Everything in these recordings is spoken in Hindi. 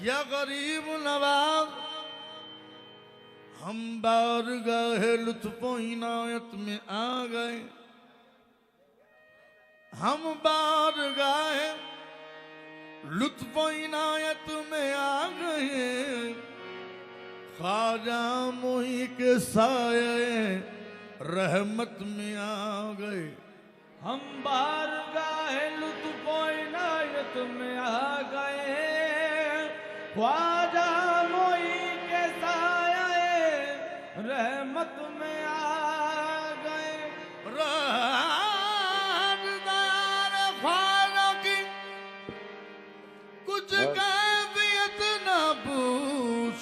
या गरीब नवाज हम बारगाह लुत्फ़ो इनायत में आ गए। हम बारगाह लुत्फ़ो इनायत में आ गए। ख्वाजा मोही के साये रहमत में आ गए। हम बारगाह लुत्फ़ो इनायत में आ गए। ख्वाजा मोई के साये रहमत में आ गए। राज़दार ख्वाजा की कुछ कैफियत न पूछ।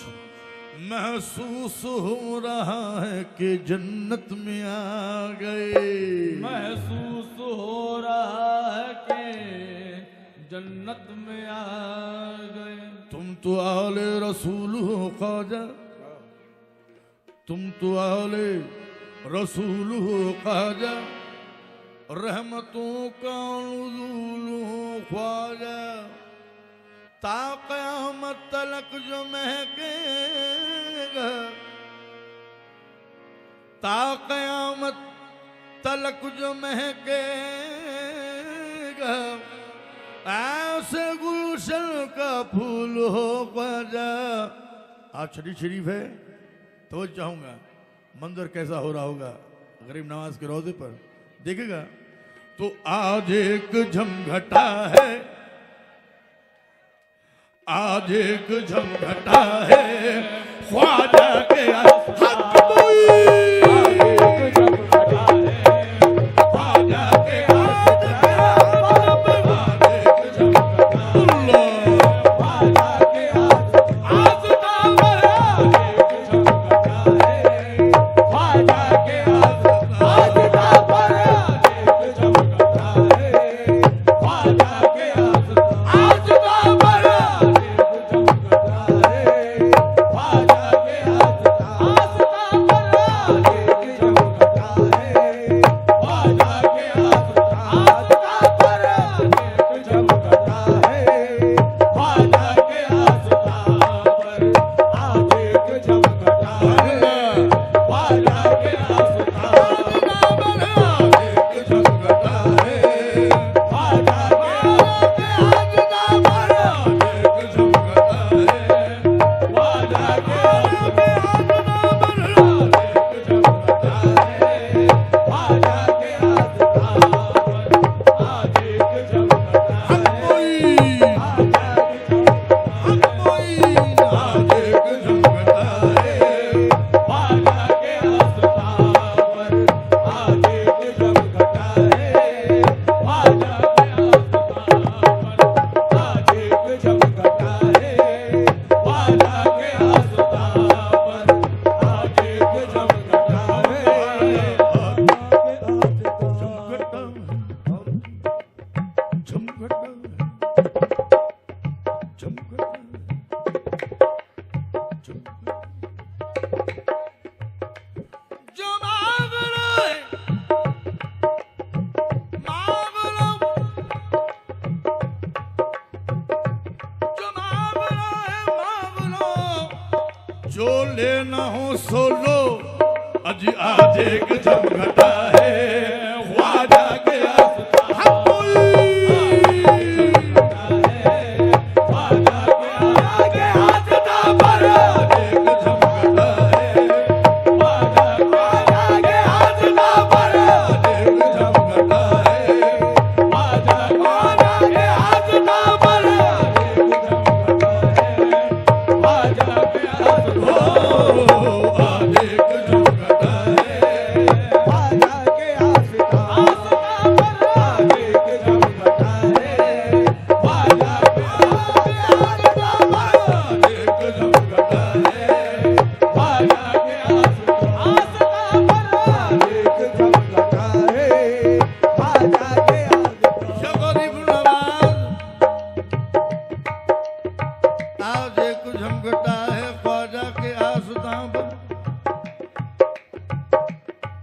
महसूस हो रहा है कि जन्नत में आ गए। महसूस हो रहा है कि जन्नत में आ गए। तुम तो आले रसूल हो ख्वाजा, तुम तो आले रसूल हो ख्वाजा। रहमतों का नुज़ूल हो ख्वाजा। ता क़यामत तलक जो महकेगा, ता क़यामत तलक जो महकेगा। ऐसे गुलशन का फूल हो ख्वाजा। आज शरीफ शरीफ है तो चाहूंगा मंजर कैसा हो रहा होगा गरीब नवाज के रोजे पर देखेगा तो आज एक झमघटा है, आज एक झमघटा है ख्वाजा के हक जो लेना हो सो लो। अजी आज एक झमघटा है ख्वाजा के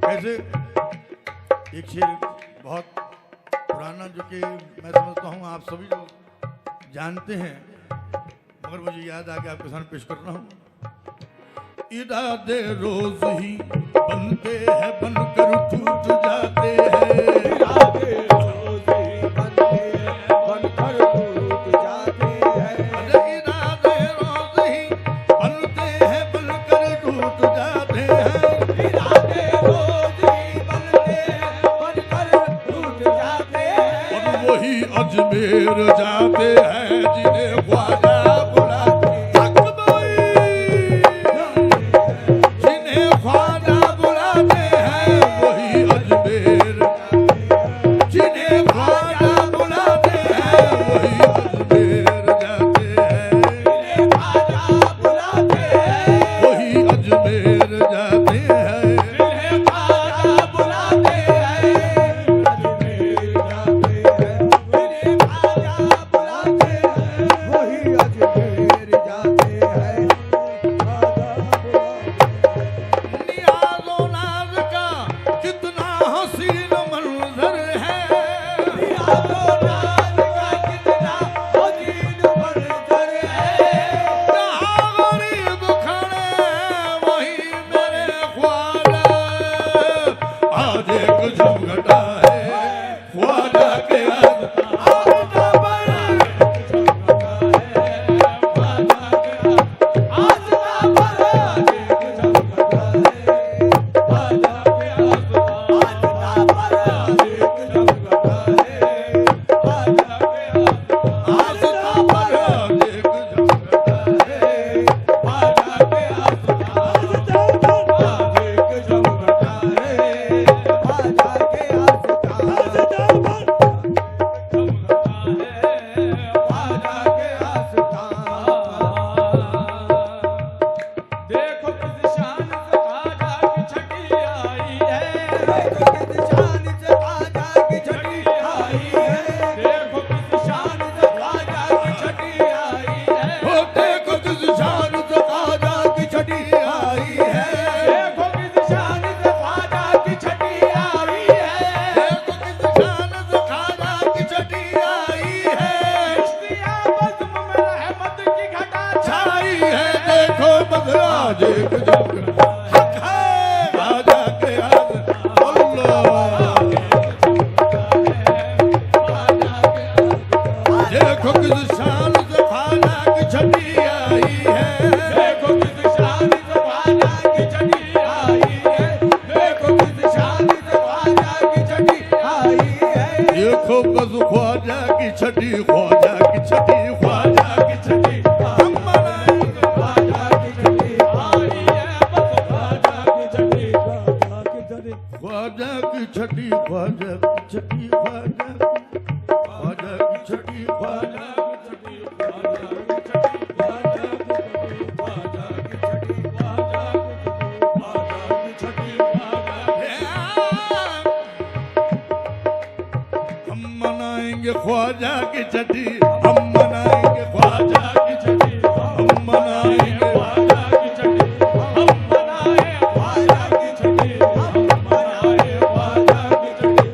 ऐसे एक शेर बहुत पुराना जो कि मैं समझता हूँ आप सभी लोग जानते हैं। मगर मुझे याद आ गया आपके सामने पेश कर रहा हूं। इरादे रोज ही बनते हैं, बनकर टूट जाते हैं। इरादे रोज ही बनते हैं, बनकर टूट जाते हैं। अरे इरादे रोज ही बनते हैं, बनकर टूट जाते हैं। इरादे रोज ही बनते हैं, बनकर टूट जाते हैं। और वही अजमेर जाते हैं जिन्हें ख्वाजा बुलाते जिन्हें ख्वाजा बुलाते हैं। वही अजमेर जिन्हें ख्वाजा बुलाते हैं, वही अजमेर जाते हैं। ख्वाजा बुलाते हैं, वही अजमेर जाते हैं। ख्वाजा बुलाते हैं, अजमेर जाते हैं। ख्वाजा बुलाते हैं, वही अजमेर जाते हैं। नियाज़ो नाज़ का कितना हसीन मंजर है। नियाज़ो नाज़ का कितना हसीन मंजर है। जहाँ गरीब खड़े वही मेरे ख्वाजा। आज एक झमघटा है ख्वाजा के हाथ। आस्था पर एक झमघटा है। देखो किस शान से ख्वाजा की छठी आई है। देखो किस शान से ख्वाजा की छठी आई है। हो देखो किस शान से ख्वाजा की छठी आई है। देखो किस शान से ख्वाजा की छठी आई है। देखो किस शान से ख्वाजा की छठी आई है। चिश्तिया बज़्म में रहमत की घटा छाई है। देखो बदराज एक झमघटा हक है ख्वाजा के हाथ। अल्लाह देखो किस शान से ख्वाजा की छठी आई है। देखो किस शान से ख्वाजा की छठी आई है। देखो किस शान से ख्वाजा की छठी आई है। देखो बस ख्वाजा की छठी, ख्वाजा की छठी, ख्वाजा की छठी। हम मनाएंगे ख्वाजा की छठी आई है। बस ख्वाजा की छठी, ख्वाजा की छठी। ख्वाजा की छठी, ख्वाजा की छठी, ख्वाजा ख्वाजा की छठी, ख्वाजा हम मनाएंगे ख्वाजा की छठी, हम मनाएंगे ख्वाजा की छठी, हम मनाएंगे ख्वाजा की छठी, हम मनाए ख्वाजा की छठी, हम मनाए ख्वाजा की छठी,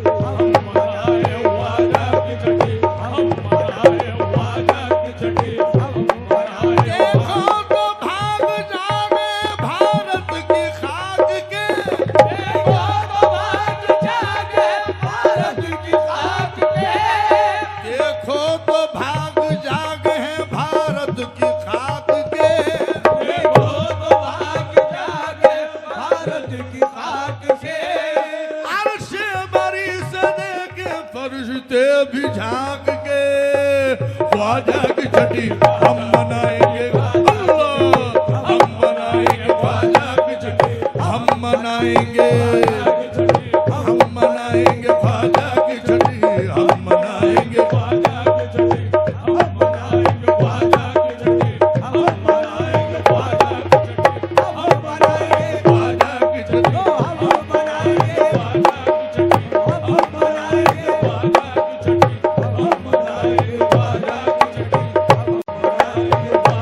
हम मनाए ख्वाजा की छठी, हम मनाए ख्वाजा की छठी, हम मनाए। देखो तो भाग जाने भारत की खाक के। देखो तो भाग जागे भारत की खाक के। देखो तो भाग जागे हैं भारत की खाक के। देखो तो भाग जागे भारत की खाक से। अर्श बरी से देखे फरिश्ते भी झांक के। ख्वाजा की छठी हम मनाएंगे अल्लाह, हम मनाएंगे ख्वाजा की छठी, हम मनाएंगे, हम मनाएंगे ख्वाजा की छठी, हम मनाएंगे ख्वाजा की छठी, हम मनाएंगे ख्वाजा की छठी, हम मनाएंगे ख्वाजा की छठी, हम मनाएंगे ख्वाजा की छठी। हम मनाएंगे ख्वाजा की छठी, हम मनाएंगे ख्वाजा की छठी, हम मनाएंगे ख्वाजा की छठी, हम मनाएंगे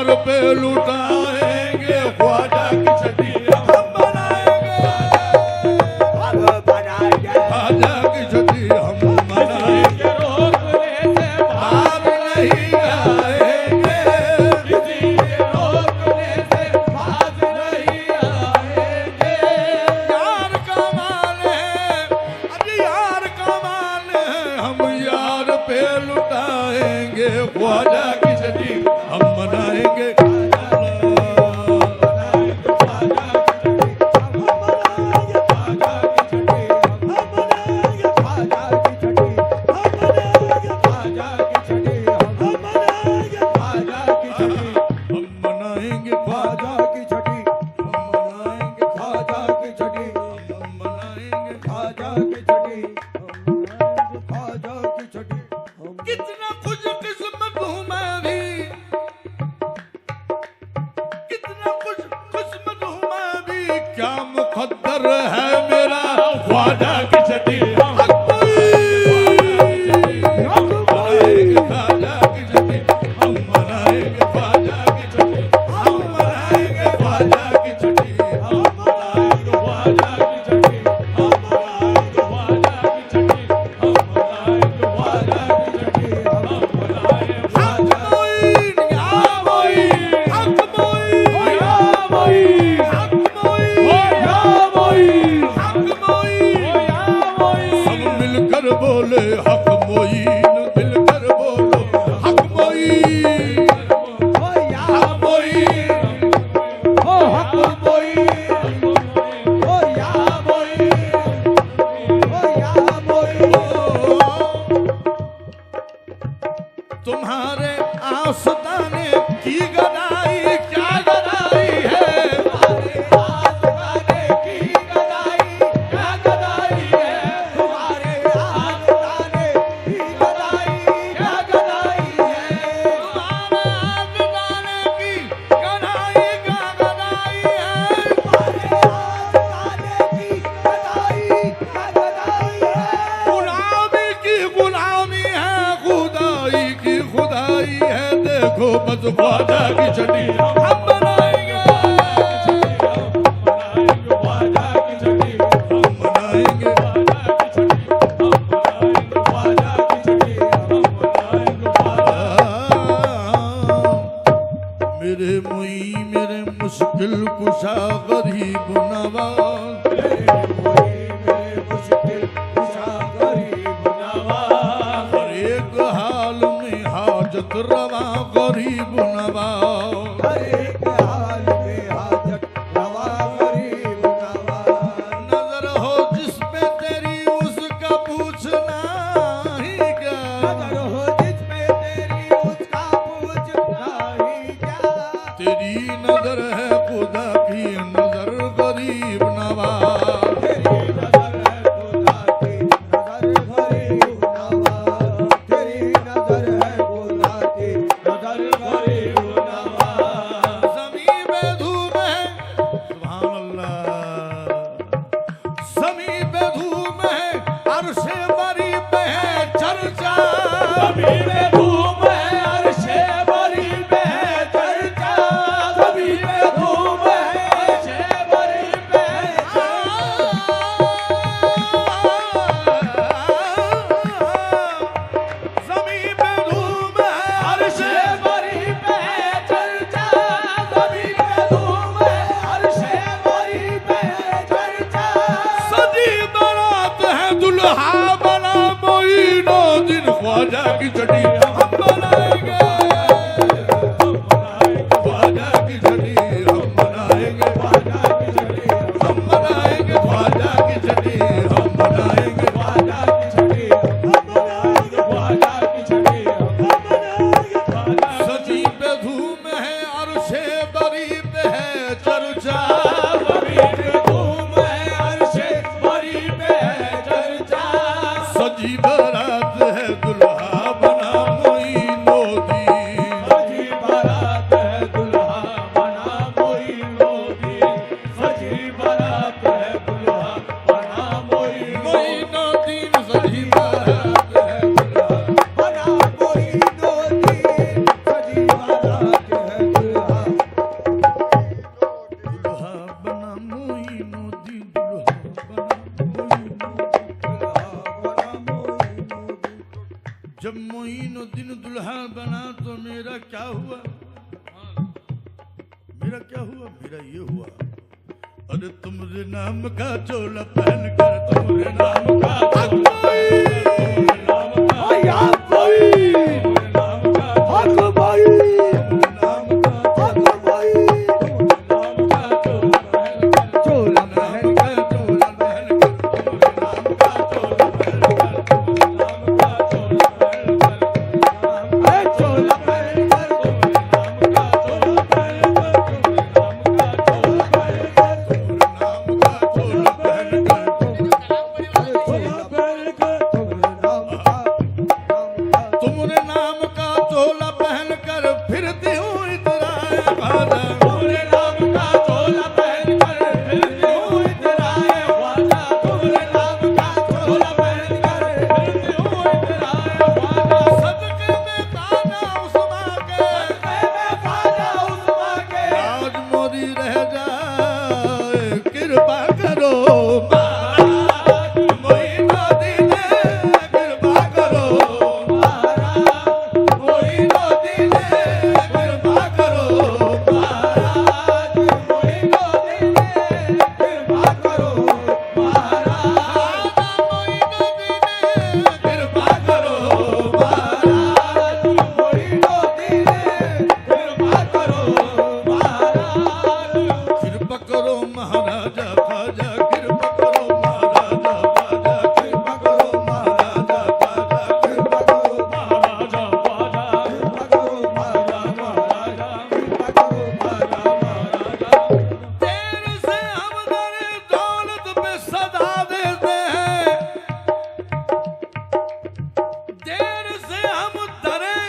यार पे लुटाएंगे ख्वाजा की छठी हम मनाएंगे, ख्वाजा की छठी हम मनाएंगे, रोकने से भाग नहीं आएंगे, किसी के रोकने से भाग नहीं आएंगे। यार का मान है, अरे यार का मान है, हम यार पे लुटाएंगे ख्वाजा की छठी हम मनाएंगे। हम मनाएंगे ख्वाजा की छठी, हम मनाएंगे ख्वाजा की छठी, हम मनाएंगे ख्वाजा की छठी, कितना खुश किस्मत हूँ मैं भी, कितना खुश किस्मत हूँ मैं भी, क्या मुकद्दर है मेरा ख्वाजा की छठी हम मनाएंगे ख्वाजा की छठी, हम मनाएंगे ख्वाजा की छठी, हम मनाएंगे ख्वाजा की छठी, हम मनाएंगे ख्वाजा की छठी, हम मनाएंगे ख्वाजा की छठी, हम मनाएंगे ख्वाजा की छठी, हम मनाएंगे हक मोइन या मोइन, हक मोइन या मोइन, हक मोइन या मोइन, हक मोइन या मोइन, सब मिलकर बोले हक मोइन, मिलकर बोलो हक मोइन, या मोइन, ओ हक मोइन, ओ या मोइन, ओ या मोइन। तुम्हारे आस्ताने की गदाई क्या गदाई है, तुम्हारे आस्ताने की गदाई क्या गदाई है, तुम्हारे आस्ताने की गदाई क्या गदाई है, तुम्हारे आस्ताने की गदाई क्या गदाई है, तुम्हारे आस्ताने की गदाई क्या गदाई है। गुलामी की गुलामी है, खुदाई की खुदाई है, देखो बस ख्वाजा की छठी हम मनाएंगे, ख्वाजा की छठी हम मनाएंगे, ख्वाजा की छठी हम मनाएंगे, मेरे मुई मेरे मुश्किल कुशा गरीब नवाज, मेरे मुश्किल कुशा गरीब नवाज, हर एक हाल में हाजत रवा गरीब नवाज, हर एक हाल में हाजत रवा गरीब नवाज। नजर हो जिस पे तेरी उसका पूछना ही क्या, नजर हो जिसमें तेरी उसका पूछना ही क्या। तेरी नजर है खुदा की नजर गरीब नवाज, तेरी नजर है खुदा की नजर गरीब नवाज। तेरी नजर है खुदा की नजर गरीब नवाज। ज़मीं पे धूम है, सुभान अल्लाह, ज़मीं पे धूम है, अर्शे बरी पे है चर्चा, ज़मीं पे धूम है, अर्शे बरी पे है चर्चा, ज़मीं पे धूम है, अर्शे बरी पे है ज़मीं पे धूम है, अर्शे बरी पे है चर्चा, ज़मीं पे धूम है, अर्शे बरी पे है चर्चा। सजी बारात है दुल्हा बना मोइनो दिन ख्वाजा की छठी हम मनाएंगे, ख्वाजा की छठी हम मनाएंगे, ख्वाजा की छठी हम मनाएंगे ख्वाजा की छठी हम मनाएंगे, ख्वाजा की छठी हम मनाएंगे, ख्वाजा की छठी हम मनाएंगे, ख्वाजा सजी पे धूम है अर्शे बरी पे है चर्चा, ज़मीं पे धूम है, अर्शे बरी पे है चर्चा। सजी बारात है दुल्हा बना मेरा क्या हुआ? मेरा ये हुआ, अरे तुम्हारे नाम का चोला पहन कर, तुम्हारे नाम का आया कोई हक भाई नाम का हक भाई चोला पहन कर चोला पहन कर, चोला पहन कर तुम्हारे नाम का चोला पहन कर फिरती हूँ इधर आए ख्वाजा, तुम्हारे नाम का चोला पहन कर फिरती हूँ इधर आए ख्वाजा, तुम्हारे नाम का चोला पहन कर फिरती हूँ इधर आए ख्वाजा, सदके में ख्वाजा उस्मा के, ख्वाजा उस्मा के आज मोरी रह जाए कृपा करो, कृपा करो महाराजा ख्वाजा, कृपा करो महाराजा ख्वाजा, कृपा करो महाराजा ख्वाजा, कृपा करो महाराजा ख्वाजा, देर से हम दर दौलत पे सदा देते हैं, देर से हम दरे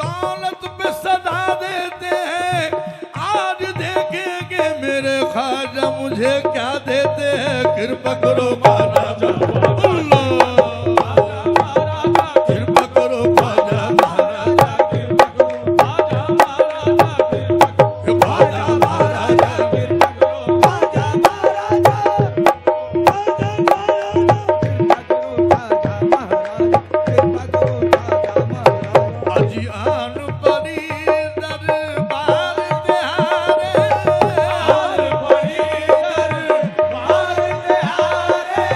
दौलत पे सदा देते हैं, आज देखेंगे मेरे ख्वाजा मुझे क्या देते हैं, कृपा करो महाराजा अल्लाह, कृपा करो ख्वाजा महाराजा, ख्वाजा महाराजा, अजी आन परी दरबार तिहारे, आन परी दरबार तिहारे,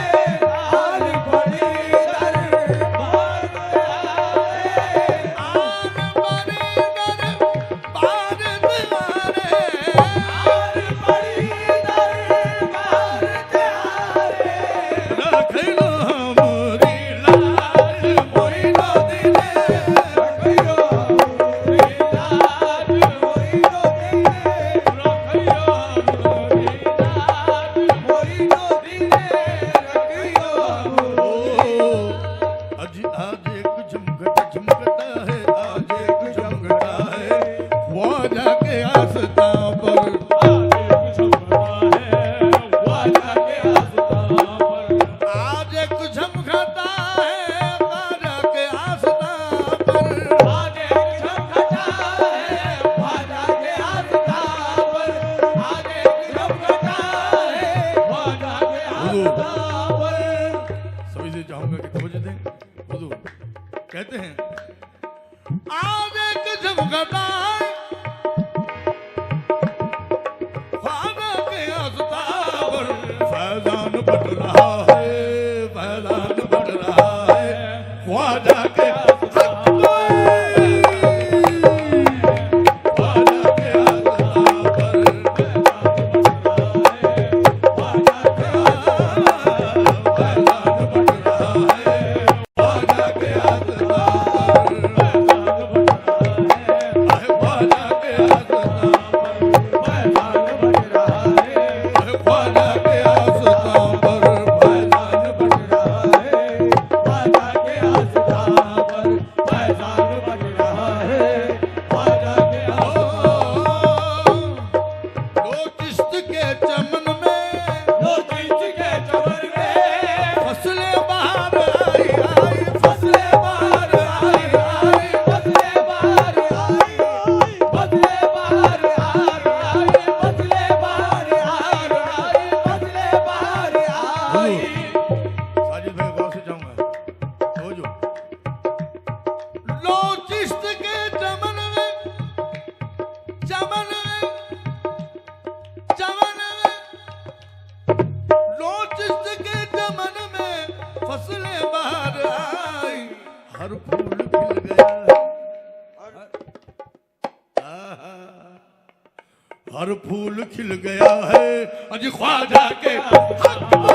हर फूल खिल गया है अज ख्वाजा के हक में।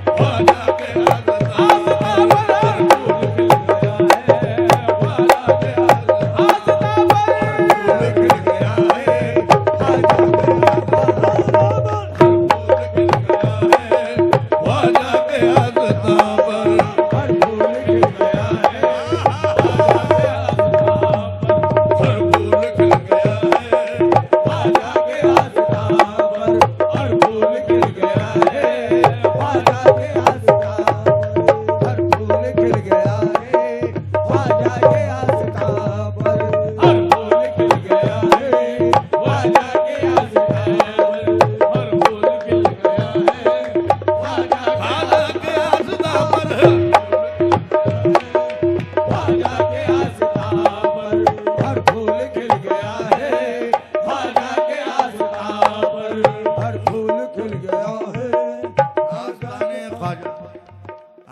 ख्वाजा के हक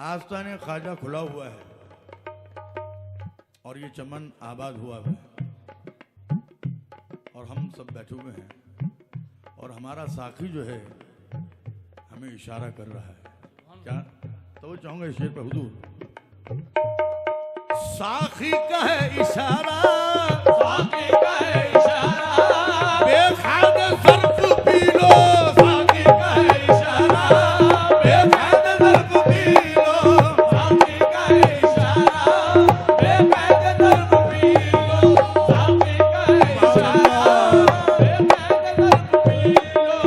आस्ताने ख्वाजा खुला हुआ है और ये चमन आबाद हुआ है और हम सब बैठे हुए हैं और हमारा साखी जो है हमें इशारा कर रहा है। क्या तो चाहूंगा इस शेर पे हुजूर साखी का है इशारा, साकी का है इशारा, बेखाद सर्फ पी लो। साकी का है इशारा, बेखाद सर्फ पी लो। साकी का है इशारा, बेकायद दर्द पी लो। साकी का है इशारा, बेकायद दर्द पी लो।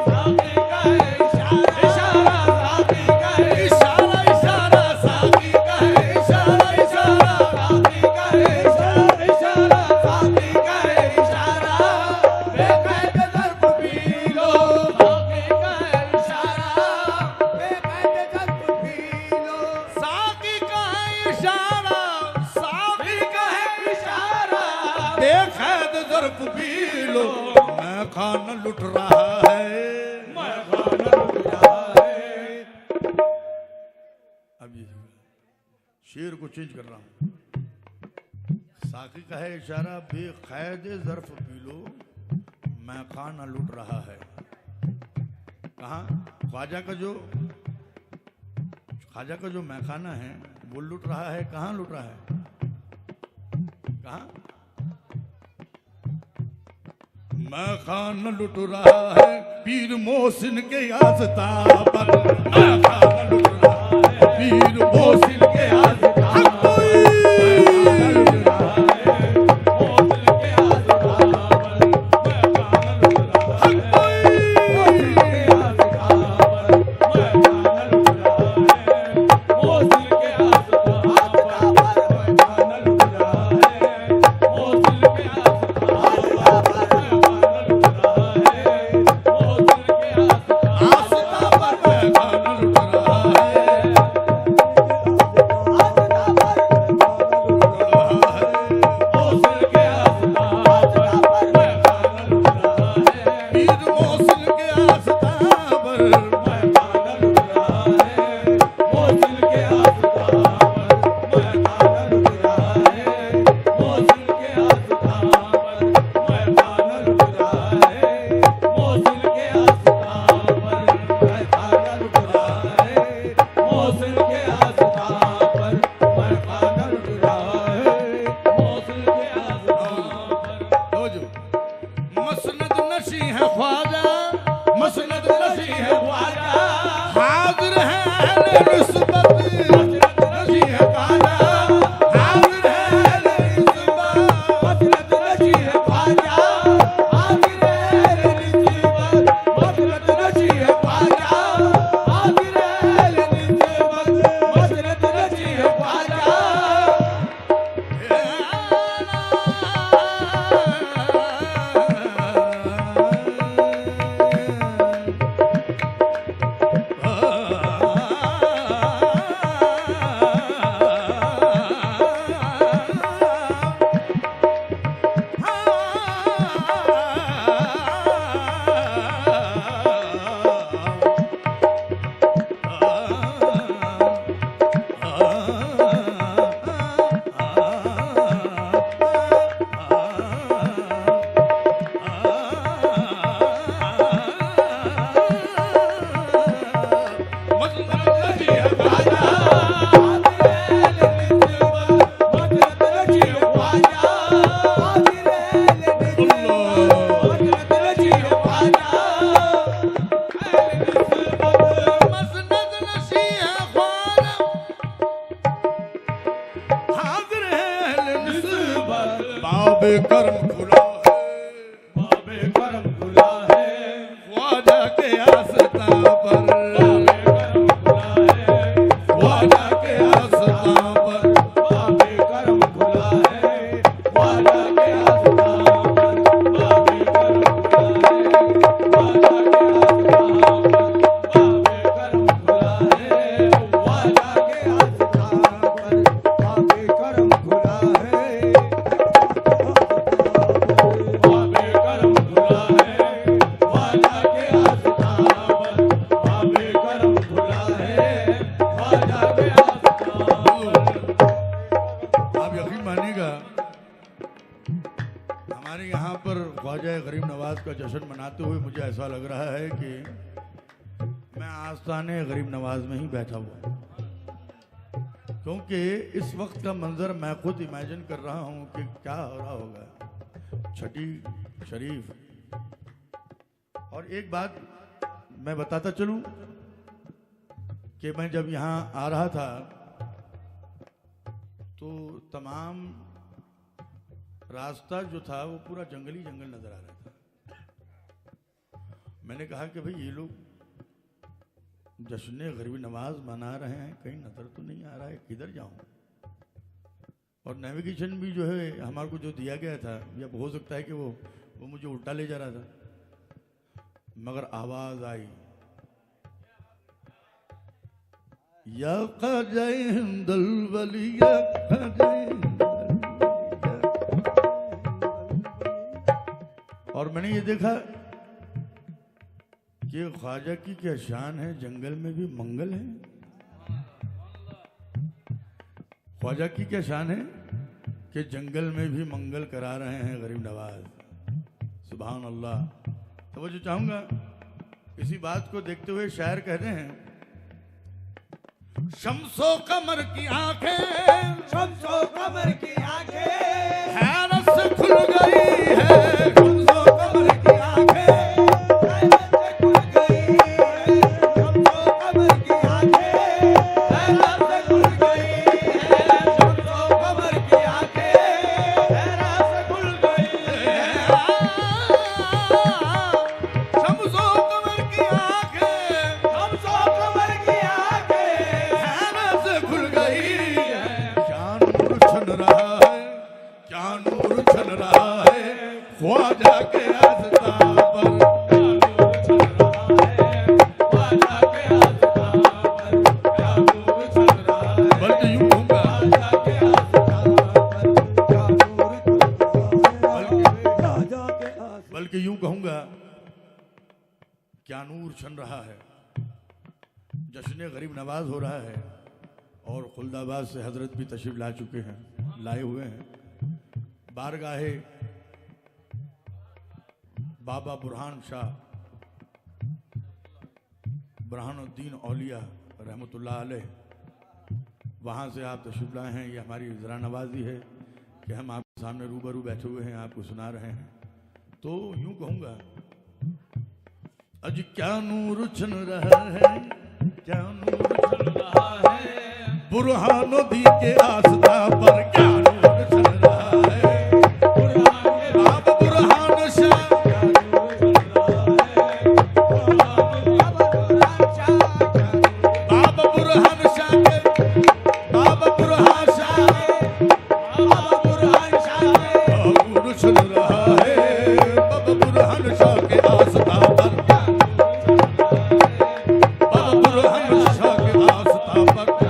साकी का है इशारा, इशारा साकी का है इशारा इशारा साकी का है इशारा इशारा। साकी का है इशारा, इशारा साकी का है इशारा, बेकायद दर्द पी लो। साकी का है इशारा, बेकायद दर्द पी लो। साकी का है इशारा, साकी का है इशारा, बेखैद ज़र्फ़ पी लो। मैं खाना लुट रहा है। मैं खाना लुट रहा है। अब ये शेर को चेंज कर रहा हूं। साकी का है इशारा, बेखैद ज़र्फ़ पी लो। मैं खाना लुट रहा है। कहाँ ख्वाजा का जो मैखाना है वो लुट रहा है। कहाँ लुट रहा है? कहाँ? मैखाना लुट रहा है पीर मोहसिन के आस्था पर। मैखाना लुट रहा है पीर मोहसिन के आस्था पर। बाबे कर्म खुला है, बाबे करम खुला है, ख्वाजा के आस्था पर, बाबे करम खुला है, ख्वाजा के आस्था पर, बाबे करम खुला है, ख्वाजा के आस्था पर, बाबे करम खुला है, ख्वाजा के आस्था पर, बाबे करम खुला है, ख्वाजा के आस्था पर बाबे करम खुला है, बाबे करम खुला है, ख्वाजा के आस्था पर, बाबे करम खुला है, ख्वाजा के आस्था पर। आप यकीन मानिएगा हमारे यहाँ पर ख्वाजा गरीब नवाज का जश्न मनाते हुए मुझे ऐसा लग रहा है कि मैं आस्थाने गरीब नवाज में ही बैठा हुआ हूँ, क्योंकि इस वक्त का मंजर मैं खुद इमेजिन कर रहा हूँ कि क्या हो रहा होगा। छठी शरीफ। और एक बात मैं बताता चलूं कि मैं जब यहाँ आ रहा था तो तमाम रास्ता जो था वो पूरा जंगली जंगल नजर आ रहा था। मैंने कहा कि भाई ये लोग जश्न गरीब नवाज मना रहे हैं, कहीं नजर तो नहीं आ रहा है, किधर जाऊं। और नेविगेशन भी जो है हमारे को जो दिया गया था, या हो सकता है कि वो मुझे उल्टा ले जा रहा था, मगर आवाज आई या ख्वाजा हिंदुल वली, या ख्वाजा हिंदुल वली। और मैंने ये देखा कि ख्वाजा की क्या शान है, जंगल में भी मंगल है। ख्वाजा की क्या शान है कि जंगल में भी मंगल करा रहे हैं गरीब नवाज। सुभान अल्लाह। तो वो जो चाहूंगा इसी बात को देखते हुए शायर कहते हैं, शम्सो कमर की आंखें, शम्सो कमर की आंखें हैरत से खुल गई है, शम्सो कमर की आंखें हैरत से खुल गई है, शम्सो कमर की आंखें हैरत से खुल गई है, शम्सो कमर की आंखें हैरत से खुल गई है, शम्सो कमर की आंखें शम्सो कमर की आंखें हैरत से खुल गई है। क्या नूर छन रहा है, क्या नूर छन रहा है, ख्वाजा के आस्था पर। बल्कि यूं कहूंगा, बल्कि यूं कहूंगा क्या नूर छन रहा है। जश्न गरीब नवाज हो रहा है और खुलदाबाद से हजरत भी तशरीफ ला चुके हैं, लाए हुए हैं। बारगाहे बाबा बुरहान शाह बुरहानुद्दीन औलिया रहमतुल्लाह अलैह, वहाँ से आप तशरीफ लाए हैं। ये हमारी ज़रा नवाजी है कि हम आपके सामने रूबरू बैठे हुए हैं, आपको सुना रहे हैं। तो यूं कहूँगा, अज क्या नूर छन रहा है, क्या नूर छन रहा है, बुरहानुद्दीन के आस्था पर क्या नूर छन रहा है। बाबा बुरहान शाह, बाबा बुरहान शाह के, बाबा बुरहान शाह के, बाबा बुरहान शाह के नूर छन रहा है, बाबा बुरहान शाह के आस्था पर, बाबा बुरहान शाह के आस्था पर, बाबा के आस्था आस्था पर क्या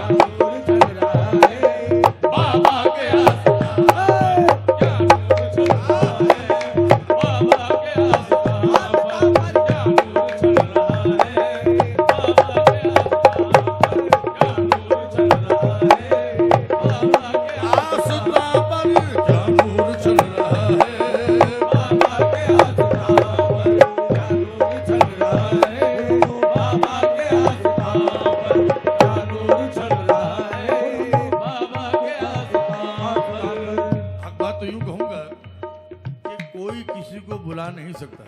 नूर छन रहा है। हक बात तो यूं कहूंगा कि कोई किसी को भुला नहीं सकता।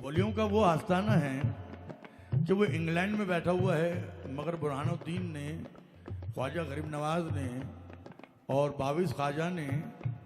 वलियों का वो आस्थाना है कि वो इंग्लैंड में बैठा हुआ है, मगर बुरहानुद्दीन ने, ख्वाजा गरीब नवाज ने और बाविस ख्वाजा ने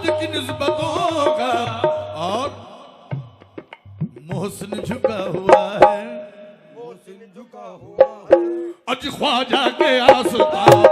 आबिद की निस्बतों का और मोहसिन झुका हुआ है मोहसिन झुका हुआ है अज ख्वाजा के आस्ताब